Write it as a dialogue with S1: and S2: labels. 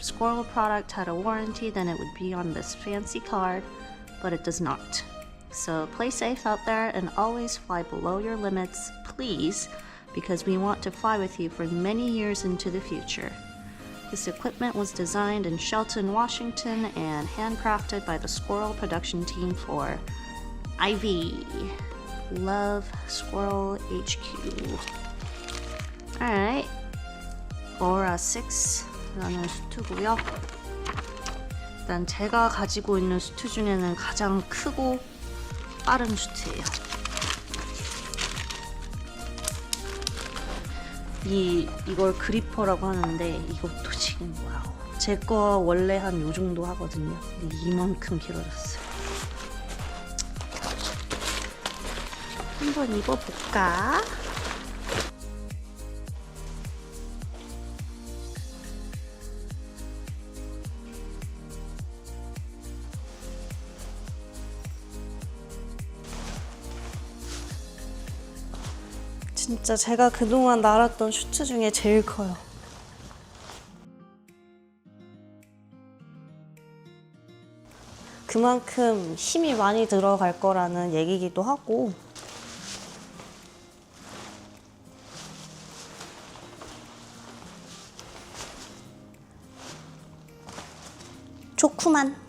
S1: Squirrel product had a warranty, then it would be on this fancy card, but it does not. So play safe out there and always fly below your limits, please, because we want to fly with you for many years into the future. This equipment was designed in Shelton, Washington and handcrafted by the Squirrel production team for Ivy. Love Squirrel HQ. Alright, Aura 6라는 수트고요. 일단 제가 가지고 있는 수트 중에는 가장 크고 빠른 수트예요. 이걸 그리퍼라고 하는데 이것도 지금 와우. 제 거 원래 한 요 정도 하거든요. 근데 이만큼 길어졌어요. 한번 입어볼까? 진짜 제가 그동안 날았던 슈트 중에 제일 커요. 그만큼 힘이 많이 들어갈 거라는 얘기기도 하고, 좋구만.